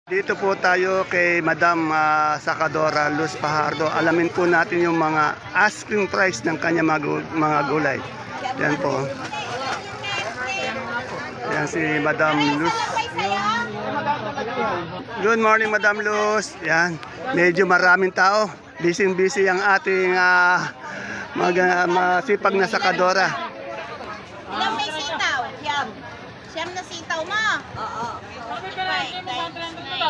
Dito po tayo kay Madam Sakadora Luz Pajardo. Alamin po natin yung mga asking price ng kanya mga gulay. Yan po. Yan si Madam Luz. Good morning, Madam Luz. Yan. Medyo maraming tao. Busy ang ating masipag na Sakadora. Ilang may sitaw? Siyam na sitaw mo? Oo.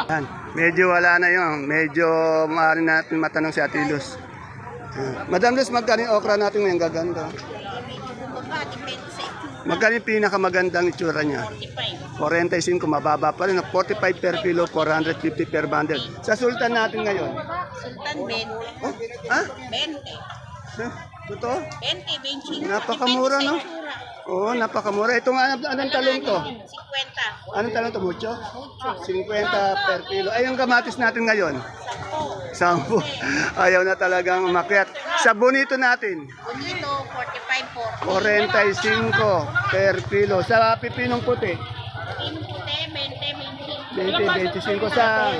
Yan. Medyo wala na yun. Medyo maaari natin matanong si Ate Luz. Madam Luz, magkano yung okra natin ngayon gaganda? Magkano yung pinakamagandang itsura niya? 45, mababa pa rin. 45 per kilo, 450 per bundle. Sa sultan natin ngayon? Sultan 20. Oh, ha? 20. Totoo? 20, 20. Napakamura, no? Oo, napakamura. Itong anong talong to? 50. Anong talong to? Mucho? 50 per kilo. Ay, yung kamatis natin ngayon? 10. Ayaw na talagang umakyat. Sa bonito natin? Bonito, 45 po. 45 per kilo. Sa pipinong puti? Pinong puti, 20, 20, 25 25. sa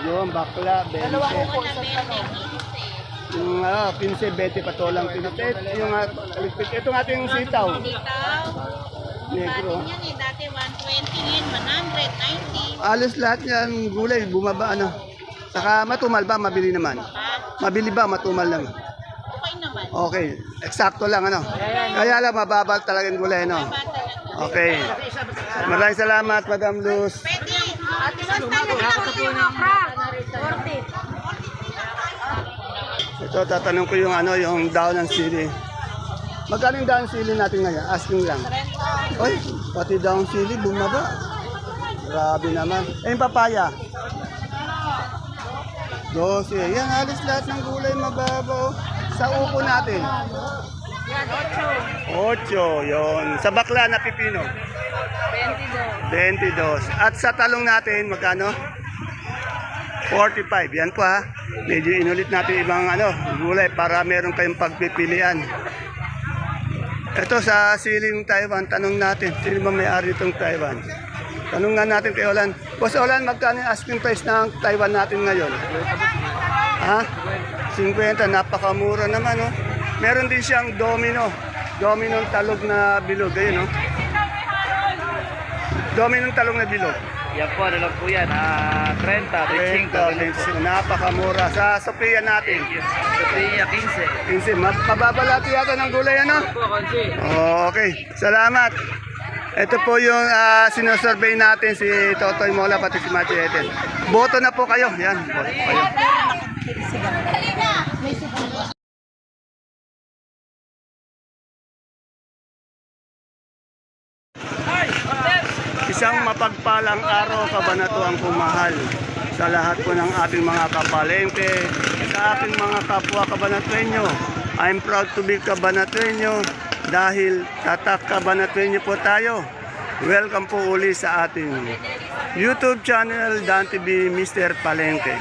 yung bakla, 20. Una, 20, 15. Yung 15, 20 patolang pinutit. Yung itong ating sitaw. Sitaw. Negro. Batin yan eh. Dati 120 ngayon, 100, 90. Alos lahat yan gulay, bumaba ano. Saka matumal ba? Mabili naman. Mabili ba? Matumal lang. Okay naman. Okay. Eksakto lang ano. Kaya lang mababa talaga yung gulay no. Okay. Maraming salamat, Madam Luz. Pwede. Ate Luz, tayo na po yung okra. 40. Ito, tatanong ko yung ano, yung daon ng sili. Magkano yung daon ng sili natin ngayon? Asking lang. Oy, pati daon ng sili, bumaba. Grabe naman. Eh, yung papaya? 12. Yan, alis lahat ng gulay mababa. Sa upo natin? 8. Yon. Sa bakla na pipino? 22. At sa talong natin, magkano? 45. Yan po ha. Medyo inulit natin ibang gulay para meron kayong pagpipilian. Ito sa siling Taiwan, tanong natin, sino ba may-ari itong Taiwan? Tanong nga natin kay Olan. Boss Olan, magkano yung asking price ng Taiwan natin ngayon? Ha? 50, napakamura naman, no? Meron din siyang domino. Dominong talog na bilog, ayun, no? Dominong talog na bilog. Yan po, ano lang po yan, 30, 25, napakamura. Sa Sophia natin, Sophia, 15. 15, mababalati yata ng gulay, ano? Po, konsi. Oh, okay, salamat. Ito po yung sinosurvey natin si Totoy Mola pati si Machi Eden. Boto na po kayo. Yan, boto kayo. Isang mapagpalang araw, kabanatuang pumahal sa lahat po ng ating mga kapalengke, sa ating mga kapwa kabanatuenyo. I'm proud to be kabanatuenyo dahil tatak kabanatuenyo po tayo. Welcome po uli sa ating YouTube channel, Dan TV Mr. Palengke.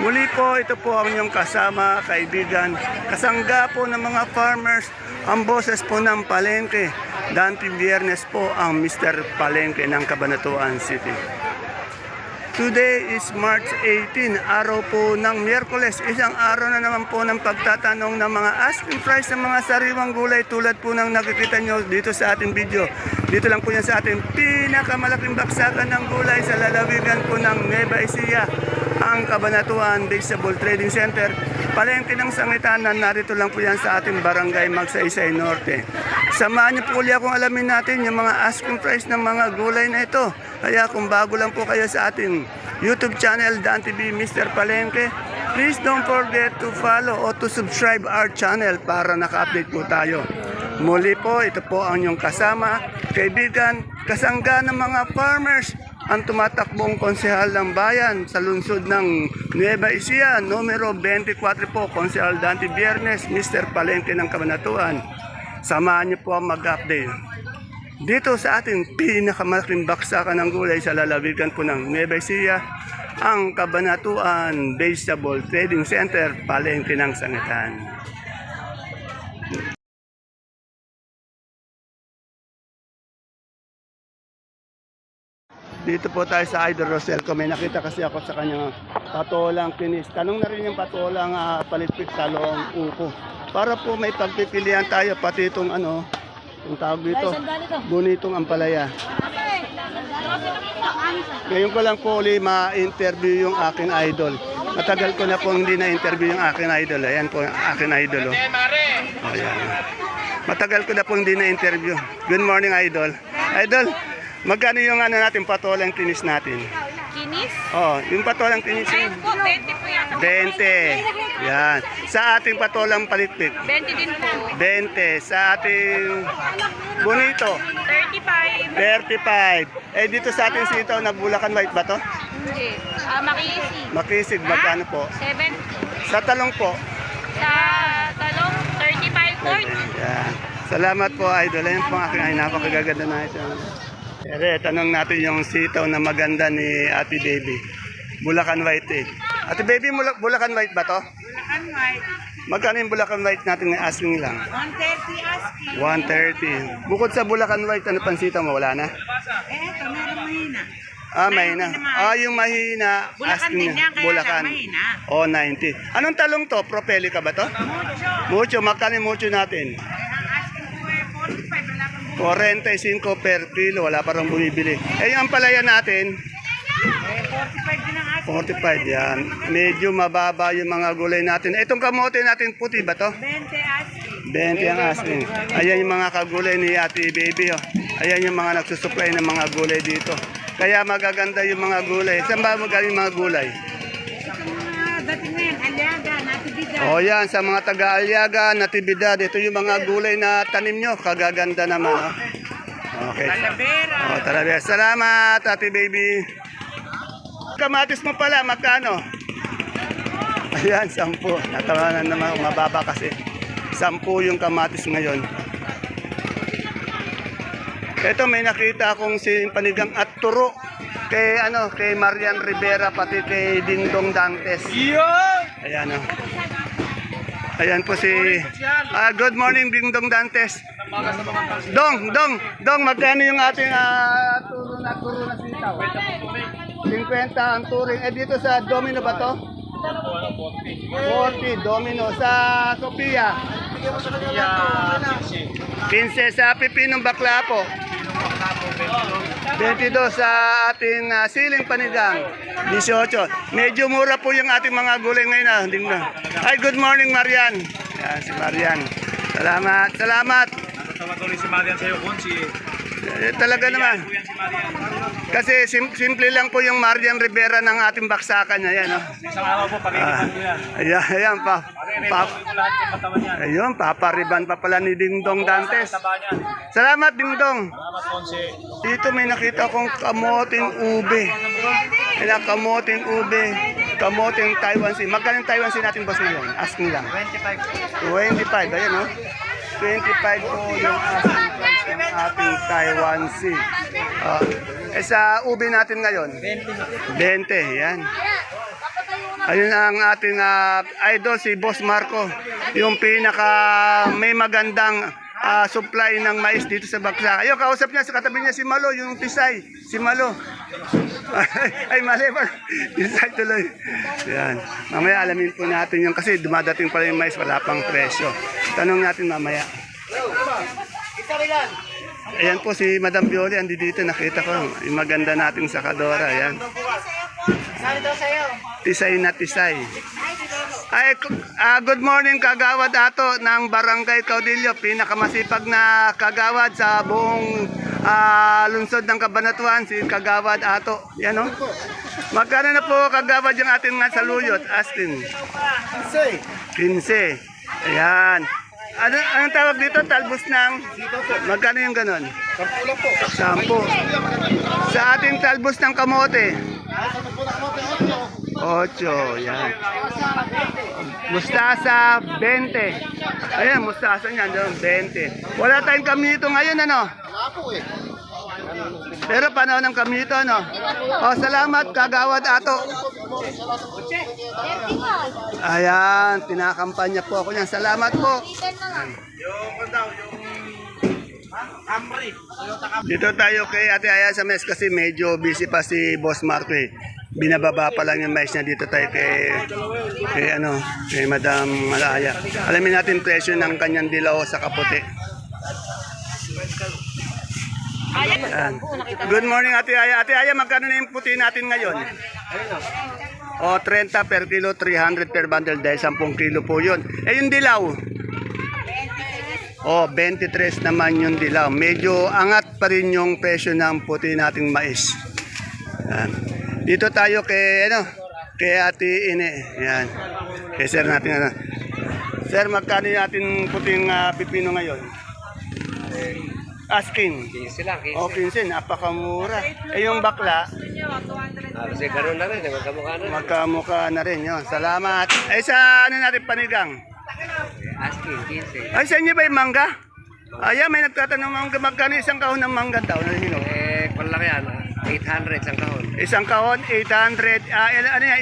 Muli po, ito po ang inyong kasama, kaibigan, kasangga po ng mga farmers, ang boses po ng palengke. Dante Biyernes po ang Mr. Palengke ng Cabanatuan City. Today is March 18, araw po ng Miyerkules. Isang araw na naman po ng pagtatanong ng mga asking price ng mga sariwang gulay tulad po ng nakikita nyo dito sa ating video. Dito lang po yan sa ating pinakamalaking baksakan ng gulay sa lalawigan po ng Nueva Ecija, ang Cabanatuan Vegetable Trading Center. Palengke ng Sangitan, narito lang po yan sa ating barangay Magsaysay Norte. Samahan niyo po ulit akong alamin natin yung mga asking price ng mga gulay na ito. Kaya kung bago lang po kayo sa ating YouTube channel, Dan TV Mr. Palengke, please don't forget to follow or to subscribe our channel para naka-update po tayo. Muli po, ito po ang inyong kasama, kaibigan, kasangga ng mga farmers, ang tumatakbong konsehal ng bayan sa lungsod ng Nueva Ecija, numero 24 po, Konsehal Dante Biyernes, Mr. Palengke ng Cabanatuan. Samahan niyo po ang mag-update dito sa ating pinakamalaking baksakan ng gulay sa lalawigan po ng Nueva Ecija, ang Cabanatuan Vegetable Trading Center, Palengke ng Sangitan. Dito po tayo sa Idol Roselco. May nakita kasi ako sa kanyang patolang kinis. Tanong na rin yung patolang palitpik talong upo. Para po may pagpipilian tayo pati itong ano, yung tawag dito, bonitong ampalaya. Ngayon ko lang po uli ma-interview yung aking idol. Matagal ko na po hindi na-interview yung aking idol. Ayan po yung aking idol. Oh. Ayan. Matagal ko na po hindi na-interview. Good morning, idol. Idol, magkano yung ano natin, patolang tinis natin? Kinis? Oh, yung patolang tinis. Ayun po, 20 po yan. 20. Yan. Sa ating patolang palitpik. 20 din po. 20. Sa ating bonito. 35. 35. Eh dito sa ating sitaw na Bulacan White ba to? Hindi. Makisig. Makisig, magkano po? 7. Sa talong po. Sa talong, 35, 40. Yan. Salamat po, idol. Ayan po ang aking ay napakagaganda na ito. Ere, tanong natin yung sitaw na maganda ni Ate Baby. Bulacan White eh. Ate Baby, Bulacan White ba to? Bulacan White. Magkano yung Bulacan White natin ng asking lang? 130 asking. 130. Bukod sa Bulacan White, ano pang sitaw mo? Wala na? Eto, meron mahina. Mahina. Yung mahina. Bulacan din yan, kaya lang mahina. 90. Anong talong to? Propelica ba to? Mucho. Magkano yung mucho natin? Ang asking po 45, wala pang 45 per kilo. Wala parang bumibili. Yung ampalaya natin, 45 din ang asking. 45 yan. Medyo mababa yung mga gulay natin. Itong kamote natin puti ba to? 20 asking. 20 ang asking. Ayan yung mga kagulay ni Ate Baby. Oh. Ayan yung mga nagsusupply ng mga gulay dito. Kaya magaganda yung mga gulay. Saan ba magaling mga gulay? Ito mga dating na yan, Aliaga, Natividad. O yan, sa mga taga-Aliaga, Natividad. Ito yung mga gulay na tanim nyo. Kagaganda naman. Oh. Okay. Talavera. Talavera. Salamat, Ate Baby. Kamatis mo pala, magkano? Ayan, 10. Natawanan naman, mababa kasi. 10 yung kamatis ngayon. Ito may nakita akong si Panigang at Turo kay Marian Rivera pati kay Dingdong Dantes. Ayan oh. Ayan po si good morning Dingdong Dantes. Dong, magkano yung ating turo na sitaw? 50 ang turing. Dito sa Domino ba to? 40 Domino. Sa Sophia 15 sa Pipinong Bakla po. 22 sa ating siling panigang. 18. Medyo mura po yung ating mga gulay ngayon. Hi, good morning Marian. Yan, si Marian. Salamat. Sama tuloy si Marian sa'yo, Kunsi. Talaga naman. Kasi simple lang po yung Marian Rivera ng ating baksakan niya. Yan, oh. Isang araw po, pag-iipan ko yan. Ayan pa. Pag-iipan ko lahat yung katawan yan. Ayun, papariban pa pala ni Dingdong Dantes. Taba niyan. Salamat, Dingdong. Salamat, Kunsi. Dito may nakita kong kamoting ube. Kamoting ube. Kamoting Taiwan Sea. Magkano yung Taiwan Sea natin, boss, ngayon? Asking lang. 25. Ayan, no? 25 po yung asking price ng ating Taiwan Sea. Sa ube natin ngayon? 20. Yan. Ayun ang ating idol, si Boss Marco. Yung pinaka may magandang supply ng mais dito sa Baksa. Ayun, kausap niya sa katabi niya si Malo, yung Tisay. Si Malo. Ay, mali ba? Tisay tuloy. Yan. Mamaya alamin po natin yung kasi dumadating pala yung mais, wala pang presyo. Tanong natin mamaya. Ayan po si Madam Bioli, andi dito, nakita ko. Yung maganda nating sakadora, ayan. Tisay na tisay. Ay, good morning kagawad ato ng Barangay Caudillo, pinakamasipag na kagawad sa buong lungsod ng Cabanatuan, si kagawad ato. Yan o. Magkano na po kagawad yung ating saluyot, Astin? 15. Ayan. Anong tawag dito? Talbos ng? Magkano yung ganon? 10 po. Sa ating talbos ng kamote? 8. Yan. Mustasa, 20. Ayan, mustasa niyan, 20. Wala tayong kamito ngayon, ano? Pero panahon ng kamito, ano? Salamat, kagawad ato. Ayan, pinakampanya po ako niyan. Salamat po. Dito tayo kay Ate Aya sa mes kasi medyo busy pa si Boss Marco eh. Binababa pa lang yung mais niya. Dito tayo kay Madam Malaya. Alamin natin presyo ng kanyang dilaw sa kaputi. Ayan. Good morning Ate Aya. Ate Aya, magkano na yung puti natin ngayon? O, 30 per kilo, 300 per bundle dahil 10 kilo po yun. Eh, yung dilaw? O, 23 naman yung dilaw. Medyo angat pa rin yung presyo ng puti nating mais. Ayan. Dito tayo kay Ate Ine. Ayan. Kay sir natin. Sir, magkano natin puting pipino ngayon? Asking. 15 lang, 15. O, 15. Napakamura. Eh, yung bakla? Kasi gano'n na rin, magkamukha na. Magkamukha na rin yun. Salamat. Ay, sa natin panigang? Asking, 15. Ay, sa inyo ba yung mangga? Ayan, may nagtatanong mangga. Magkano isang kahon ng mangga daw? Kung lang yan, 800 isang kahon. Isang kahon, 800.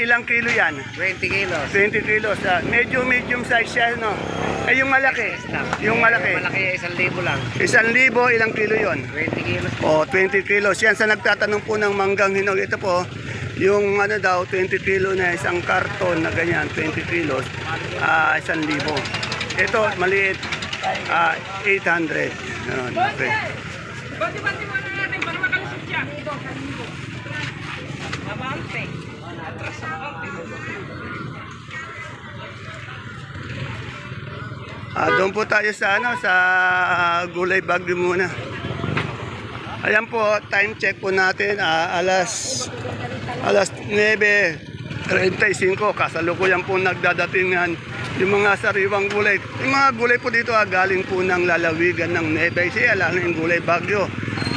Ilang kilo yan? 20 kilos. 20 kilos. Medyo medium size siya, no? Eh, yung malaki? Yung malaki? Malaki, 1,000 lang. 1,000, ilang kilo yon? 20 kilos. O, 20 kilos. Yan sa nagtatanong po ng manggang hinog. Ito po, yung 20 kilo na isang karton na ganyan, 20 kilos, 1,000. Ito, maliit, 800. Yun, okay. Doon po tayo sa Gulay Bagyo muna. Ayan po, time check po natin, alas 9:35, kasalukuyan po nagdadatingan yung mga sariwang gulay. Yung mga gulay po dito galing po ng lalawigan ng Nueva Ecija, lalo yung Gulay Bagyo.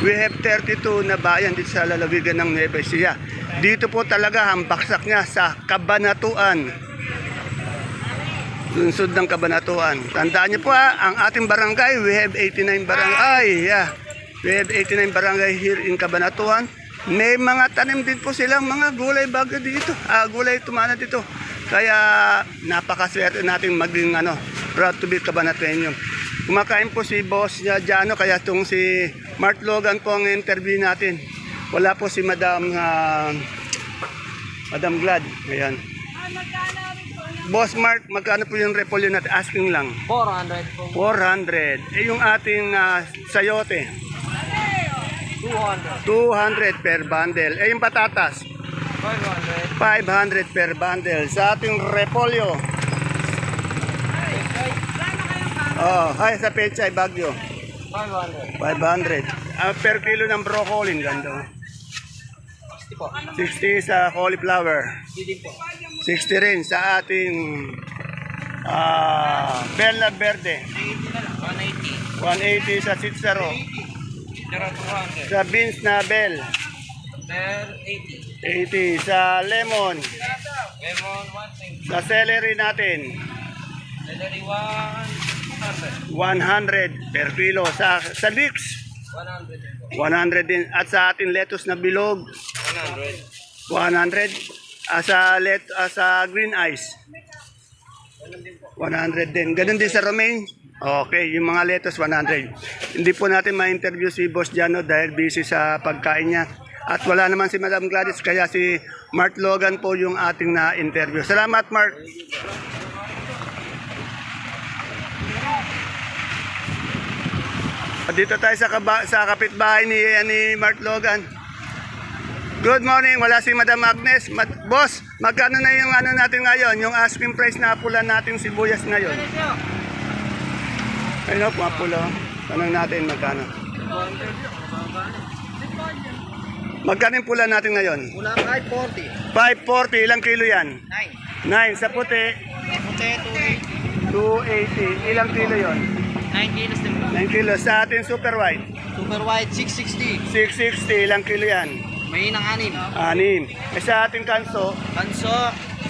We have 32 na bayan dito sa lalawigan ng Nueva Ecija. Dito po talaga ang baksak niya sa Cabanatuan. Lungsod ng Cabanatuan. Tandaan niyo po ang ating barangay, we have 89 barangay. Yeah. We have 89 barangay here in Cabanatuan. May mga tanim din po silang mga gulay bagyo dito. Gulay tumana dito. Kaya napakaswerte natin maging proud to be Cabanatueño. Kumakain po si Boss Jano, kaya itong si Mark Logan po ang interview natin. Wala po si Madam Glad. Ayan. Boss Mark, magkano po yung repolyo natin? Asking lang. 400 po. 400. Eh yung ating sayote? 200. 200 per bundle. Eh yung patatas? 500. 500 per bundle. Sa ating repolyo? Ay, sa pechay bagyo? 500. 500. Per kilo ng broccoli, ganda. 60 po. 60 sa cauliflower. Hindi po. 60 rin sa ating bell na verde. 180 sa sitsaro. Sa beans na bell. 80 sa lemon. Sa celery natin. 100 per kilo. Sa leeks. 100 din. At sa ating lettuce na bilog. 100. Sa green ice 100 din. Ganun din sa romaine. Okay, yung mga lettuce 100. Hindi po natin ma-interview si Boss Jano dahil busy sa pagkain niya. At wala naman si Madam Gladys, kaya si Mark Logan po yung ating na-interview. Salamat, Mark. Dito tayo sa kapitbahay ni Mark Logan. Good morning, wala si Madam Agnes. Boss, magkano na yung natin ngayon? Yung asking price na pula nating sibuyas ngayon. Ayun po, pula. Tanong natin magkano. Magkano yung pula natin ngayon? Mula 540. 540, ilang kilo yan? 9. 9. Sa puti? Puti, 280. Ilang kilo yon? 9 kilos din po. 9 kilo. Sa ating super white? Super white, 660. 660. Ilang kilo yan? Mahinang 6. 6. Sa ating kanso? Kanso,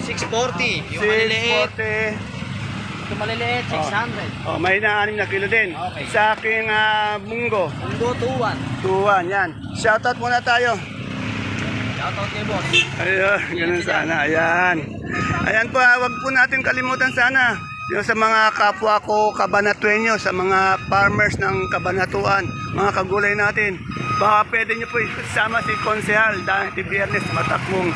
640. Yung maliliit. 640. Yung maliliit, 600. May na 6 na kilo din. Okay. Sa aking munggo? Mundo, 2-1. 2-1, yan. Shoutout muna tayo. Shoutout kay boss. Ayun, ganun sana. Ayan. Ayan po, wag po natin kalimutan sana yung sa mga kapwa ko Cabanatueño, sa mga farmers ng Cabanatuan, mga kagulay natin, baka pwede nyo po isama si Konsehal dahil Biyernes matakbong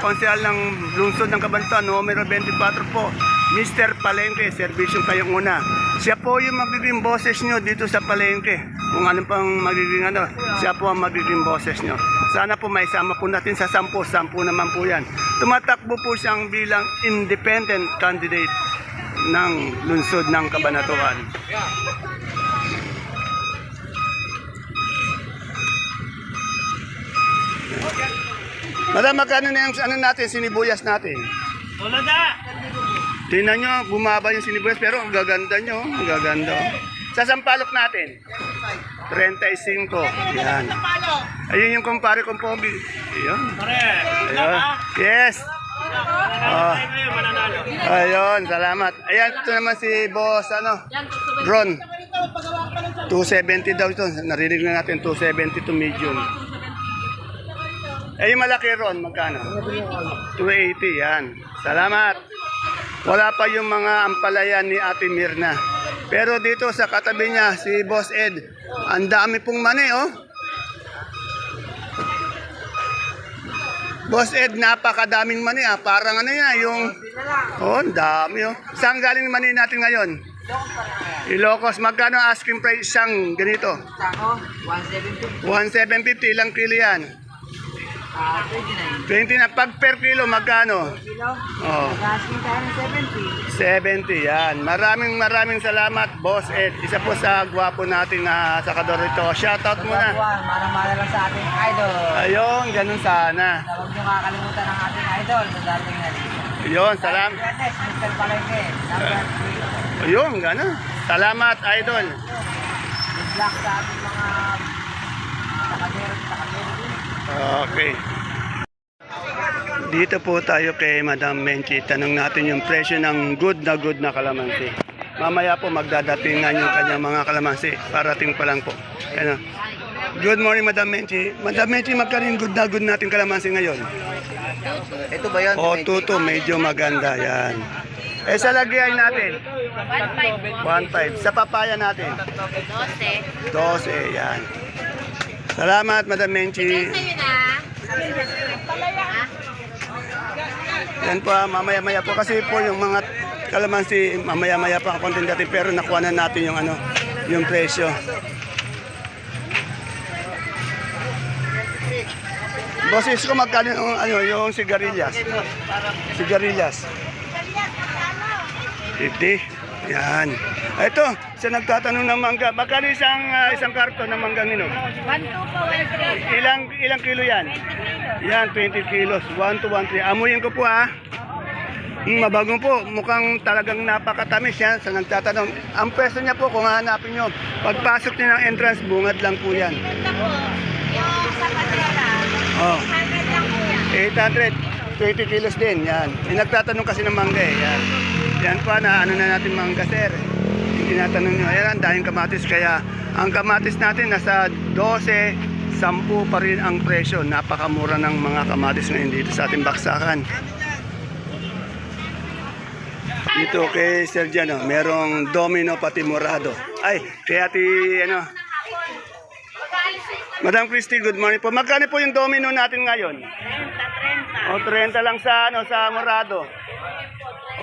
konsehal ng lungsod ng Cabanatuan, numero 24 po, Mr. Palengke, serbisyong kayong una. Siya po yung magiging boses nyo dito sa Palengke. Kung ano pang magiging siya po ang magiging boses nyo. Sana po maisama po natin sa 10 naman po yan. Tumatakbo po siyang bilang independent candidate ng lungsod ng Cabanatuan. Madam, magkano na yung natin, sinibuyas natin? Wala na! Tingnan nyo, bumaba yung sinibuyas pero ang gaganda nyo, ang gaganda. Sa sampalok natin, 35. Yan. Ayun yung kumpare kong pobi. Ayun. Ayun. Yes. Oh. Ayun, salamat. Ayan, ito naman si boss, Ron. 270 daw ito. Narinig na natin, 270 to medium. Eh, yung malaki Ron, magkano? 280, yan. Salamat. Wala pa yung mga ampalayan ni Ate Mirna. Pero dito sa katabi niya, si Boss Ed, ang dami pong mani, oh. Boss Ed, napakadaming mani, ah. Parang yan, yung... Oh, ang dami, oh. Saan galing mani natin ngayon? Ilocos. Magkano asking price isang ganito? Tako, 170. 1,750. Ilang kilo yan? 29 20 na. Pag per kilo, magkano? kilo. Oh. Asking tayo ng 70. 70, yan. Maraming salamat, Boss Ed. Isa po sa gwapo nating sakador ito. Shoutout muna. Marang-mara lang sa ating idol. Ayun, ganun sana. Huwag niyo kakalimutan ang ating idol sa dating na dito. Ayun, salamat. Yes, Mr. Palengke. Number 3. Ayun, ganun. Salamat, idol. Good luck sa ating mga takadero din. Okay. Dito po tayo kay Madam Menchi. Tanong natin yung presyo ng good na kalamansi. Mamaya po magdadatingan yung kanyang mga kalamansi. Parating pa lang po. Ano? Good morning, Madam Menchi. Madam Menchi, magkano yung good natin kalamansi ngayon? Ito ba yan? O, tuto, medyo maganda. Yan. Eh, sa lagyan natin? 1.5. Sa papaya natin? 12. Yan. Salamat, Madam Menchi. Sa'yo na. Yan po, mamaya-maya po. Kasi po yung mga kalamansi, mamaya-maya pa ang konting dati. Pero nakuha na natin yung, yung presyo. Boses ko magkano yung, yung sigarilyas? Sigarilyas. 50. Yan. Ito, sa nagtatanong ng mangga, magkano isang karton ng manggang hinog? 1, 2 po, 1, 3. Ilang kilo yan? Yan, 20 kilos. 1 to 1, 3. Amuyin ko po ha. Mabago po. Mukhang talagang napakatamis yan sa nagtatanong. Ang pwesto niya po, kung hanapin nyo, pagpasok niyo ng entrance, bungad lang po yan. Ito po, yung sa Padrera. Oh. 100 lang po yan. 800. 20 kilos din, yan. Nagtatanong kasi ng mangga eh. Yan. Yan po na, na natin mangga, sir. Tinatanong nyo, ayan, dahil kamatis. Kaya ang kamatis natin nasa 12, 10 pa rin ang presyo. Napakamura ng mga kamatis ngayon dito sa ating baksakan. Dito kay Sergiano, merong domino pati morado. Ay, kaya Madam Christy, good morning po. Magkano po yung domino natin ngayon? 30. O, 30 lang sa, sa morado.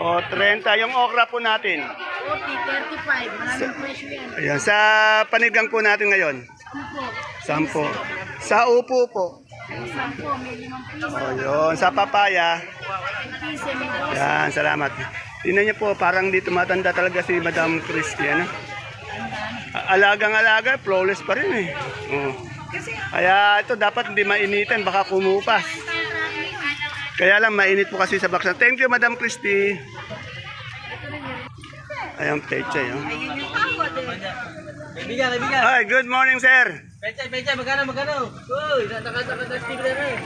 O, 30. Yung okra po natin. 40, 35. Maraming presyo yan. Ayan, sa panigang po natin ngayon. 10. Sa upo po. 10, may 5 piso. O, yun. Sa papaya. 15, may 12. Yan, salamat. Tingnan niyo po, parang di tumatanda talaga si Madam Christy. Ano? Alagang-alaga, flawless pa rin eh. Oh. Kaya ito dapat hindi mainitan, baka kumupas. Kaya lang mainit po kasi sa baksan. Thank you, Madam Christy. Ayan, peche. Oh. Kaibigan. Hi, good morning, sir. Pecha, magkano? Uy, nakasakasakti na rin.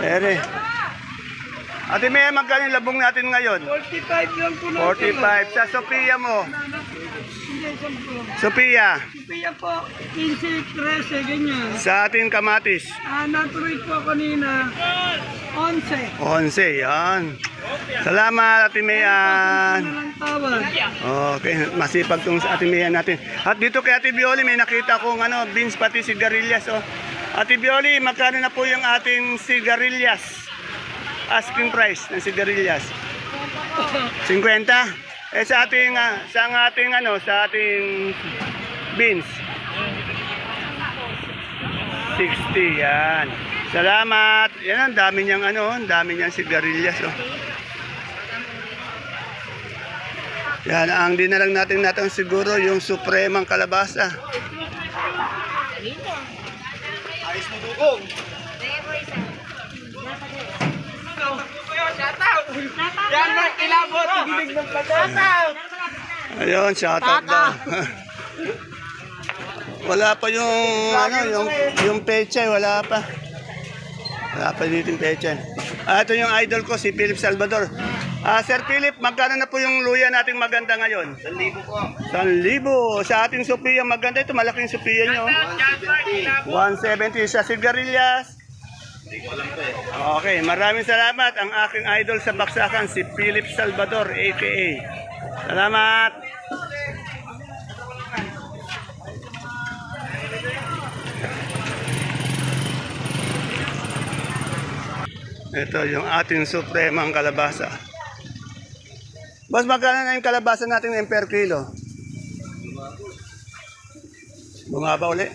Ere. Ate May, magkano yung labong natin ngayon? 45 lang po natin. 45. Sa Sophia mo? Sophia. Kaya po, 15, 13, ganyan. Sa ating kamatis? Natuloy po kanina, 11, 11, yan. Salamat, Ate Mayan. Walang tawad. Okay, masipag tong Ate Mayan natin. At dito kay Ate Bioli, may nakita kong beans pati sigarilyas. Oh. Ate Bioli, magkano na po yung ating sigarilyas? Asking price ng sigarilyas. 50? Sa ating beans. 60 yan. Salamat. Yan ang dami niyang ang dami niyang sigarilyas oh. Yan ang dinalang natin siguro yung supremang kalabasa. Yan, Mark, ilabot. Gilig ng pagkataw. Ayun, shoutout daw. Wala pa yung pechay, wala pa. Wala pa dito yung pechay. Ito yung idol ko, si Philip Salvador. Sir Philip, magkano na po yung luya nating maganda ngayon? 1,000 po. 1,000. Sa ating Sophia, maganda ito. Malaking Sophia nyo. 170 sa sigarilyas. Okay, maraming salamat. Ang aking idol sa baksakan, si Philip Salvador, a.k.a. Salamat. Ito yung ating supremang kalabasa. Boss, magkano na yung kalabasa natin ng per kilo? Bumaba uli.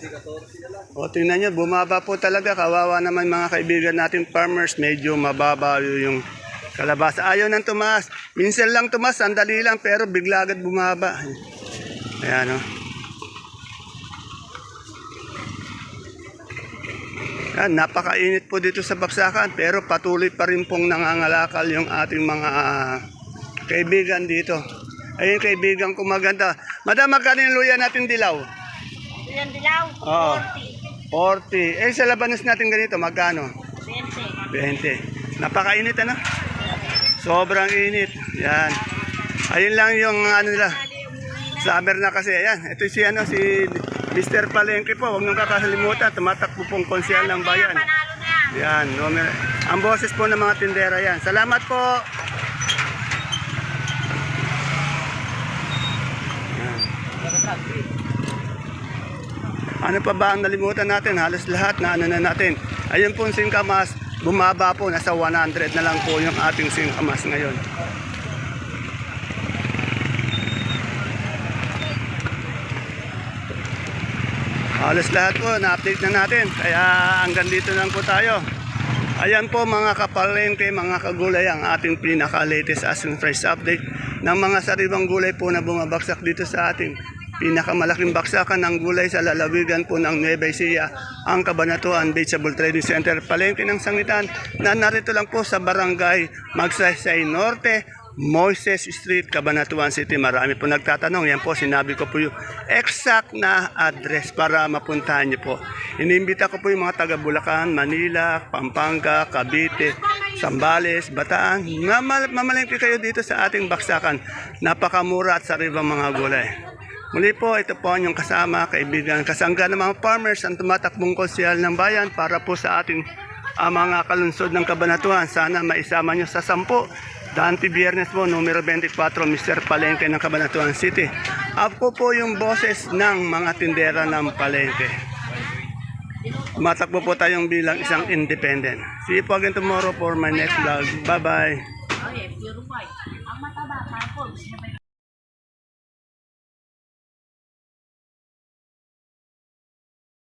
O tingnan nyo, bumaba po talaga. Kawawa naman mga kaibigan natin farmers. Medyo mababa yung kalabasa. Ayaw nang tumaas. Minsan lang tumaas, sandali lang, pero bigla agad bumaba. Ayan o. Yan, napakainit po dito sa baksakan, pero patuloy pa rin pong nangangalakal yung ating mga kaibigan dito. Ayun, kaibigan ko maganda. Madam, magkano yung luya natin dilaw? Ilan dilaw? Oo. 40. Eh, sa labanos natin ganito, magkano? 20. 20. Napakainit, ano? Sobrang init. Yan. Ayun lang yung nila. Summer na kasi. Ayan. Ito si Mr. Palengke po. Huwag niyong kakasalimutan. Tumatakbo pong konsyal ng bayan. Panalo na yan. Yan. Ang boses po ng mga tindera yan. Salamat po. Yan. Ano pa ba ang nalimutan natin? Halos lahat na na natin. Ayun po singkamas, bumaba po. Nasa 100 na lang po yung ating singkamas ngayon. Halos lahat po, na-update na natin. Kaya hanggang dito lang po tayo. Ayan po mga kapalengke, mga kagulay, ang ating pinaka-latest asking price update ng mga sariwang gulay po na bumabaksak dito sa ating pinakamalaking baksakan ng gulay sa lalawigan po ng Nueva Ecija, ang Cabanatuan Vegetable Trading Center, palengke ng sangitan na narito lang po sa barangay Magsaysay Norte, Moises Street, Cabanatuan City. Marami po nagtatanong. Yan po, sinabi ko po yung exact na address para mapuntahan niyo po. Inimbita ko po yung mga taga Bulacan, Manila, Pampanga, Cavite, Zambales, Bataan. Mamalengke kayo dito sa ating baksakan. Napakamura at sariwang mga gulay. Muli po, ito po ang inyong kasama, kaibigan, kasangga ng mga farmers ang tumatakbong konsyal ng bayan para po sa ating mga kalunsod ng Cabanatuan. Sana maisama nyo sa 10. Dante Biernes po, numero 24, Mr. Palengke ng Cabanatuan City. Ako po yung boses ng mga tindera ng palengke. Matakbo po tayong bilang isang independent. See you po again tomorrow for my next vlog. Bye-bye. Okay, pure white. Ang mataba, parang